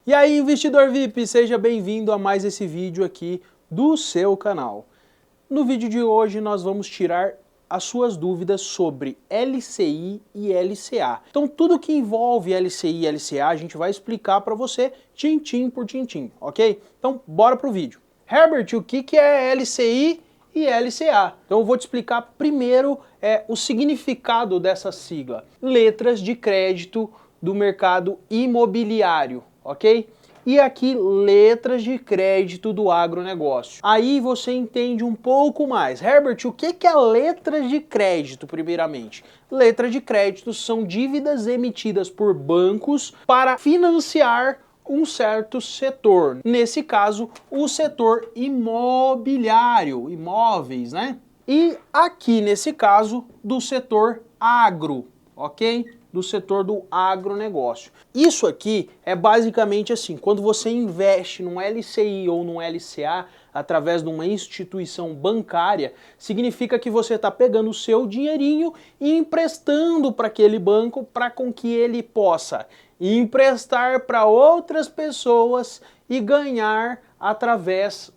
E aí, investidor VIP, seja bem-vindo a mais esse vídeo aqui do seu canal. No vídeo de hoje nós vamos tirar as suas dúvidas sobre LCI e LCA. Então tudo que envolve LCI e LCA a gente vai explicar para você tintim por tintim, ok? Então bora pro vídeo. Herbert, o que é LCI e LCA? Então eu vou te explicar primeiro o significado dessa sigla. Letras de crédito do mercado imobiliário, ok? E aqui, letras de crédito do agronegócio. Aí você entende um pouco mais. Herbert, o que é letras de crédito, primeiramente? Letras de crédito são dívidas emitidas por bancos para financiar um certo setor. Nesse caso, o setor imobiliário, imóveis, né? E aqui, nesse caso, do setor agro, ok? Do setor do agronegócio. Isso aqui é basicamente assim, quando você investe num LCI ou num LCA através de uma instituição bancária, significa que você está pegando o seu dinheirinho e emprestando para aquele banco para com que ele possa emprestar para outras pessoas e ganhar através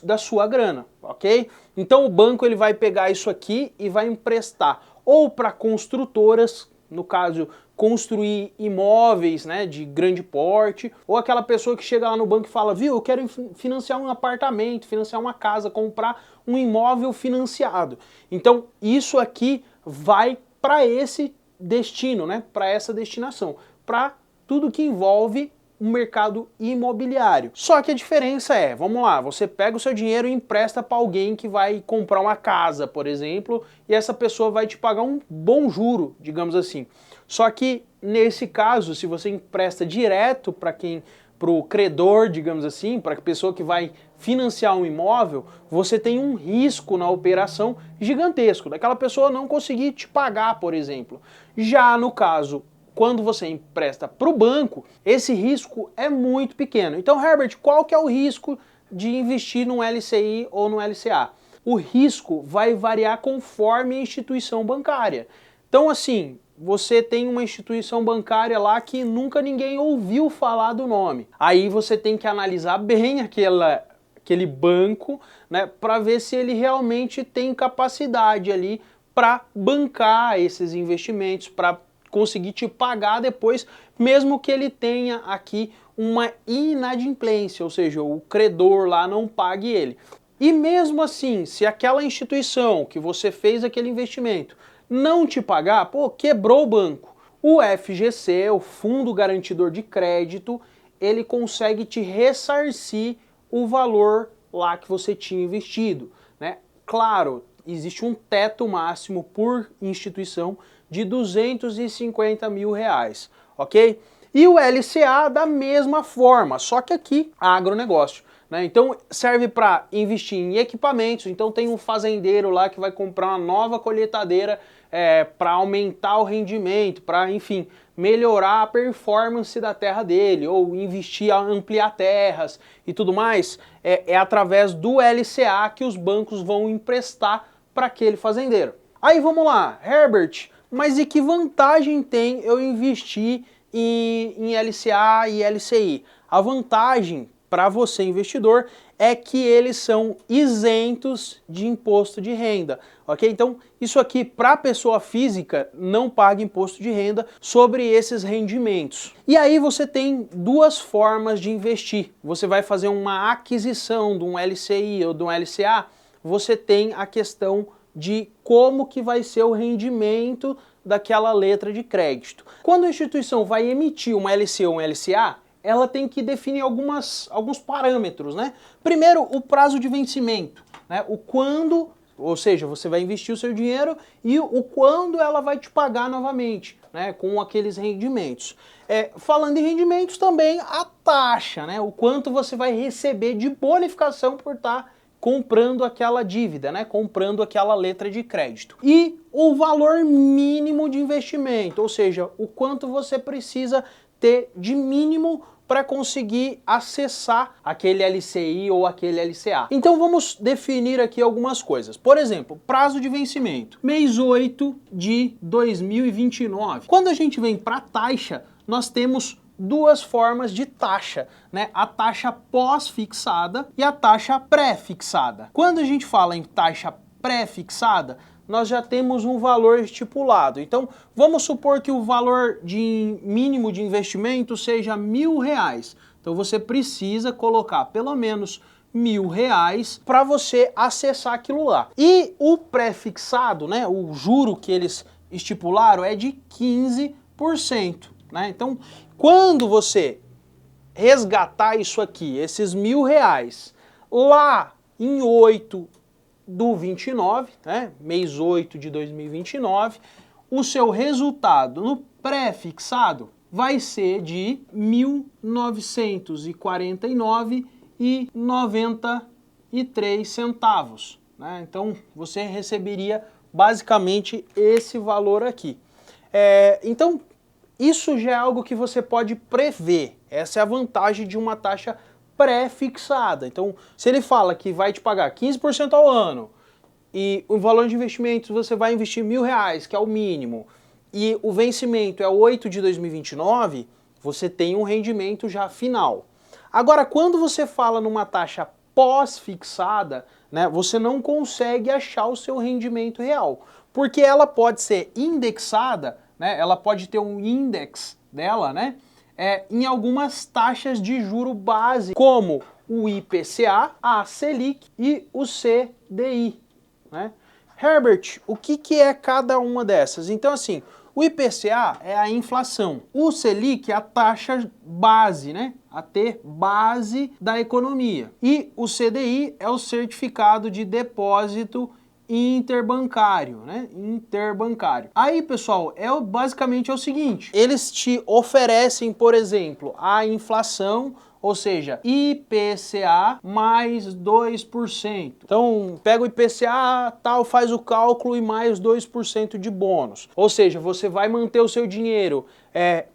da sua grana, ok? Então o banco ele vai pegar isso aqui e vai emprestar ou para construtoras, no caso, construir imóveis, né, de grande porte, ou aquela pessoa que chega lá no banco e fala, viu, eu quero financiar um apartamento, financiar uma casa, comprar um imóvel financiado. Então, isso aqui vai para esse destino, né, para essa destinação, para tudo que envolve o mercado imobiliário. Só que a diferença é, vamos lá, você pega o seu dinheiro e empresta para alguém que vai comprar uma casa, por exemplo, e essa pessoa vai te pagar um bom juro, digamos assim. Só que nesse caso, se você empresta direto para o credor, digamos assim, para a pessoa que vai financiar um imóvel, você tem um risco na operação gigantesco, daquela pessoa não conseguir te pagar, por exemplo. Já no caso, quando você empresta para o banco, esse risco é muito pequeno. Então, Herbert, qual que é o risco de investir num LCI ou no LCA? O risco vai variar conforme a instituição bancária. Então, assim, você tem uma instituição bancária lá que nunca ninguém ouviu falar do nome. Aí você tem que analisar bem aquele banco, né, para ver se ele realmente tem capacidade ali para bancar esses investimentos, para conseguir te pagar depois, mesmo que ele tenha aqui uma inadimplência, ou seja, o credor lá não pague ele. E mesmo assim, se aquela instituição que você fez aquele investimento não te pagar, pô, quebrou o banco. O FGC, o Fundo Garantidor de Crédito, ele consegue te ressarcir o valor lá que você tinha investido, né? Claro, existe um teto máximo por instituição de R$250 mil, ok? E o LCA da mesma forma, só que aqui agronegócio, né? Então serve para investir em equipamentos, então tem um fazendeiro lá que vai comprar uma nova colheitadeira para aumentar o rendimento, para, enfim, melhorar a performance da terra dele, ou investir, ampliar terras e tudo mais, é através do LCA que os bancos vão emprestar para aquele fazendeiro. Aí vamos lá, Herbert, mas e que vantagem tem eu investir em LCA e LCI? A vantagem para você, investidor, é que eles são isentos de imposto de renda, ok? Então, isso aqui, para a pessoa física, não paga imposto de renda sobre esses rendimentos. E aí você tem duas formas de investir. Você vai fazer uma aquisição de um LCI ou de um LCA, você tem a questão de como que vai ser o rendimento daquela letra de crédito. Quando a instituição vai emitir uma LC ou um LCA, ela tem que definir alguns parâmetros, né? Primeiro, o prazo de vencimento, né? O quando, ou seja, você vai investir o seu dinheiro e o quando ela vai te pagar novamente, né? Com aqueles rendimentos. Falando em rendimentos também, a taxa, né? O quanto você vai receber de bonificação por estar comprando aquela dívida, né? Comprando aquela letra de crédito. E o valor mínimo de investimento, ou seja, o quanto você precisa ter de mínimo para conseguir acessar aquele LCI ou aquele LCA. Então vamos definir aqui algumas coisas. Por exemplo, prazo de vencimento. Mês 8 de 2029. Quando a gente vem para a taxa, nós temos duas formas de taxa, né? A taxa pós-fixada e a taxa pré-fixada. Quando a gente fala em taxa pré-fixada, nós já temos um valor estipulado. Então, vamos supor que o valor mínimo de investimento seja R$1.000. Então, você precisa colocar pelo menos R$1.000 para você acessar aquilo lá. E o pré-fixado, né, o juro que eles estipularam é de 15%. Né? Então, quando você resgatar isso aqui, esses R$1.000, lá em 8/29, né, mês 8 de 2029, o seu resultado no pré-fixado vai ser de R$1.949,93. Né? Então, você receberia basicamente esse valor aqui. Então, isso já é algo que você pode prever. Essa é a vantagem de uma taxa pré-fixada. Então, se ele fala que vai te pagar 15% ao ano e o valor de investimentos você vai investir R$1.000, que é o mínimo, e o vencimento é 8 de 2029, você tem um rendimento já final. Agora, quando você fala numa taxa pós-fixada, né, você não consegue achar o seu rendimento real, porque ela pode ser indexada, né, ela pode ter um index dela, né, em algumas taxas de juro base, como o IPCA, a Selic e o CDI. Né? Herbert, o que é cada uma dessas? Então, assim, o IPCA é a inflação, o Selic é a taxa base, né? A T base da economia. E o CDI é o certificado de depósito interbancário, né? Interbancário. Aí, pessoal, basicamente é o seguinte, eles te oferecem, por exemplo, a inflação, ou seja, IPCA mais 2%. Então, pega o IPCA, tal, faz o cálculo e mais 2% de bônus. Ou seja, você vai manter o seu dinheiro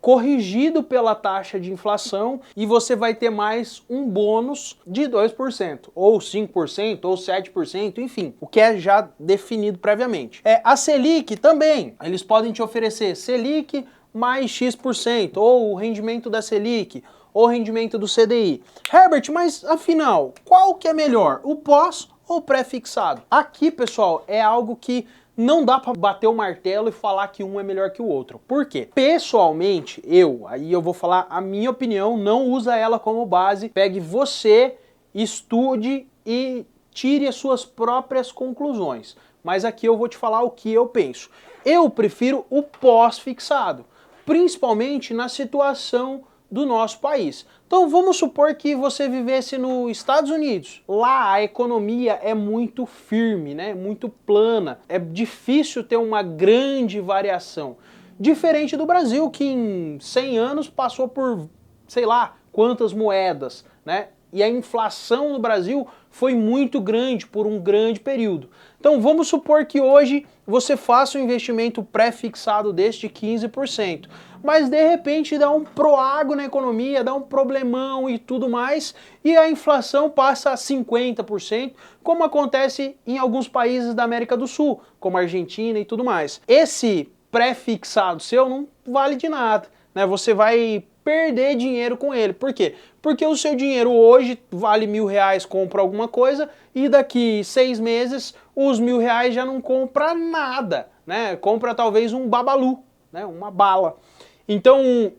corrigido pela taxa de inflação e você vai ter mais um bônus de 2%, ou 5%, ou 7%, enfim, o que é já definido previamente. A Selic também, eles podem te oferecer Selic mais X%, ou o rendimento da Selic, ou rendimento do CDI. Herbert, mas afinal, qual que é melhor, o pós ou pré-fixado? Aqui, pessoal, é algo que não dá para bater o martelo e falar que um é melhor que o outro. Por quê? Pessoalmente, aí eu vou falar a minha opinião, não usa ela como base, pegue você, estude e tire as suas próprias conclusões. Mas aqui eu vou te falar o que eu penso. Eu prefiro o pós-fixado, principalmente na situação do nosso país. Então vamos supor que você vivesse nos Estados Unidos. Lá a economia é muito firme, né? Muito plana. É difícil ter uma grande variação. Diferente do Brasil, que em 100 anos passou por, sei lá, quantas moedas, né? E a inflação no Brasil foi muito grande por um grande período. Então vamos supor que hoje você faça um investimento pré-fixado deste de 15%, mas de repente dá um proago na economia, dá um problemão e tudo mais, e a inflação passa a 50%, como acontece em alguns países da América do Sul, como a Argentina e tudo mais. Esse pré-fixado seu não vale de nada, né? Você vai perder dinheiro com ele. Por quê? Porque o seu dinheiro hoje vale R$1.000, compra alguma coisa, e daqui 6 meses os R$1.000 já não compra nada, né? Compra talvez um babalu, né? Uma bala. Então,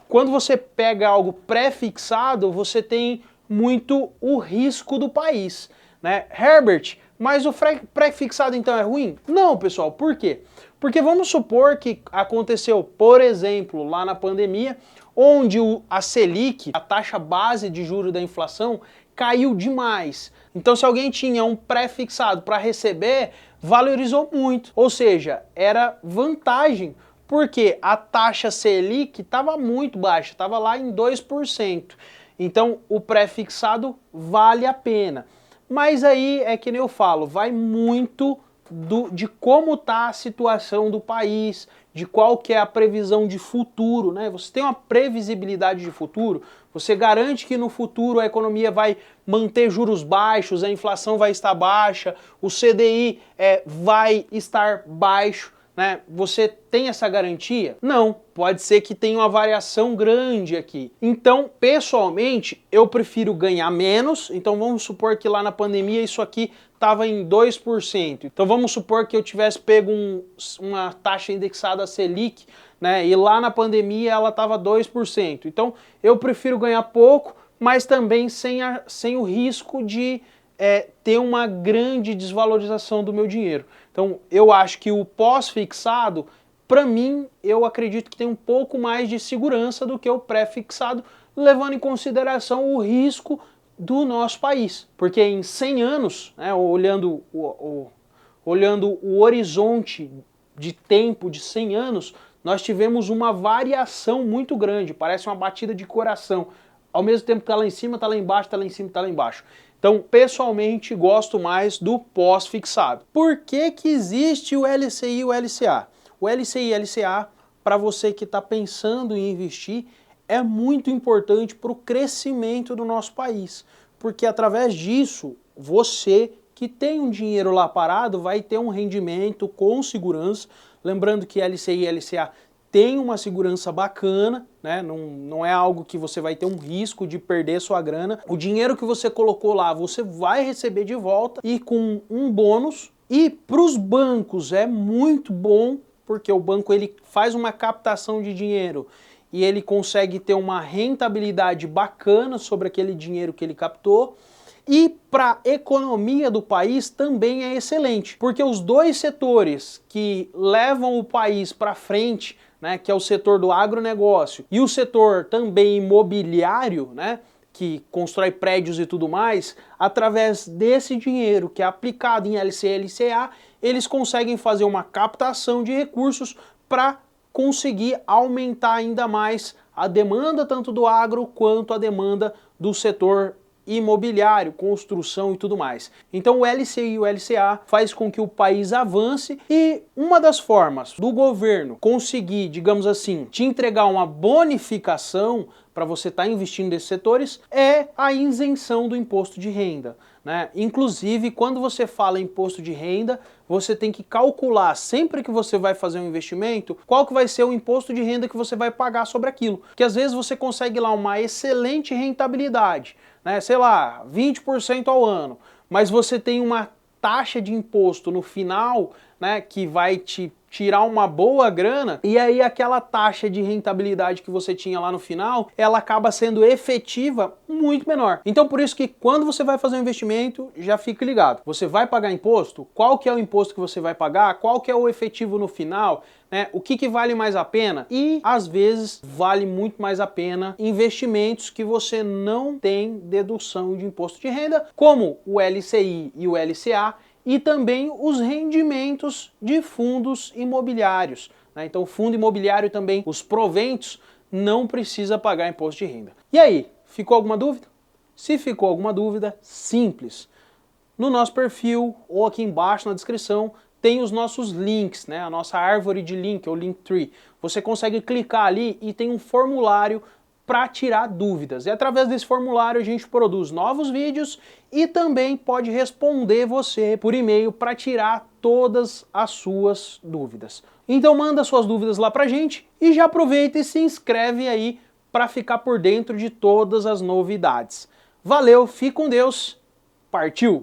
quando você pega algo pré-fixado, você tem muito o risco do país, né? Herbert, mas o pré-fixado então é ruim? Não, pessoal, por quê? Porque vamos supor que aconteceu, por exemplo, lá na pandemia, onde a Selic, a taxa base de juros da inflação, caiu demais. Então, se alguém tinha um pré-fixado para receber, valorizou muito. Ou seja, era vantagem, porque a taxa Selic estava muito baixa, estava lá em 2%. Então, o pré-fixado vale a pena. Mas aí é que nem eu falo, vai muito de como está a situação do país, de qual que é a previsão de futuro, né? Você tem uma previsibilidade de futuro, você garante que no futuro a economia vai manter juros baixos, a inflação vai estar baixa, o CDI vai estar baixo, né? Você tem essa garantia? Não, pode ser que tenha uma variação grande aqui. Então, pessoalmente, eu prefiro ganhar menos. Então vamos supor que lá na pandemia isso aqui estava em 2%. Então vamos supor que eu tivesse pego uma taxa indexada a Selic, né? E lá na pandemia ela estava 2%. Então eu prefiro ganhar pouco, mas também sem o risco de ter uma grande desvalorização do meu dinheiro. Então eu acho que o pós-fixado, para mim, eu acredito que tem um pouco mais de segurança do que o pré-fixado, levando em consideração o risco do nosso país. Porque em 100 anos, né, olhando o horizonte de tempo de 100 anos, nós tivemos uma variação muito grande, parece uma batida de coração. Ao mesmo tempo que está lá em cima, está lá embaixo, está lá em cima, está lá embaixo. Então, pessoalmente, gosto mais do pós-fixado. Por que que existe o LCI e o LCA? O LCI e o LCA, para você que está pensando em investir, é muito importante para o crescimento do nosso país. Porque através disso, você que tem um dinheiro lá parado vai ter um rendimento com segurança. Lembrando que LCI e LCA tem uma segurança bacana, né? Não é algo que você vai ter um risco de perder sua grana. O dinheiro que você colocou lá, você vai receber de volta e com um bônus. E para os bancos é muito bom, porque o banco ele faz uma captação de dinheiro e ele consegue ter uma rentabilidade bacana sobre aquele dinheiro que ele captou. E para a economia do país também é excelente, porque os dois setores que levam o país para frente, né, que é o setor do agronegócio e o setor também imobiliário, né, que constrói prédios e tudo mais, através desse dinheiro que é aplicado em LCI e LCA, eles conseguem fazer uma captação de recursos para conseguir aumentar ainda mais a demanda tanto do agro quanto a demanda do setor imobiliário, construção e tudo mais. Então o LCI e o LCA faz com que o país avance e uma das formas do governo conseguir, digamos assim, te entregar uma bonificação para você estar investindo nesses setores é a isenção do imposto de renda, né? Inclusive, quando você fala em imposto de renda, você tem que calcular sempre que você vai fazer um investimento, qual que vai ser o imposto de renda que você vai pagar sobre aquilo. Porque às vezes você consegue lá uma excelente rentabilidade, né? Sei lá, 20% ao ano, mas você tem uma taxa de imposto no final, né, que vai te tirar uma boa grana, e aí aquela taxa de rentabilidade que você tinha lá no final, ela acaba sendo efetiva muito menor. Então por isso que quando você vai fazer um investimento, já fique ligado. Você vai pagar imposto? Qual que é o imposto que você vai pagar? Qual que é o efetivo no final? Né? O que vale mais a pena? E às vezes vale muito mais a pena investimentos que você não tem dedução de imposto de renda, como o LCI e o LCA, e também os rendimentos de fundos imobiliários, né? Então, fundo imobiliário também, os proventos, não precisa pagar imposto de renda. E aí, ficou alguma dúvida? Se ficou alguma dúvida, simples. No nosso perfil ou aqui embaixo na descrição tem os nossos links, né? A nossa árvore de link, ou Linktree. Você consegue clicar ali e tem um formulário para tirar dúvidas. E através desse formulário a gente produz novos vídeos e também pode responder você por e-mail para tirar todas as suas dúvidas. Então manda suas dúvidas lá pra gente e já aproveita e se inscreve aí para ficar por dentro de todas as novidades. Valeu, fique com Deus, partiu!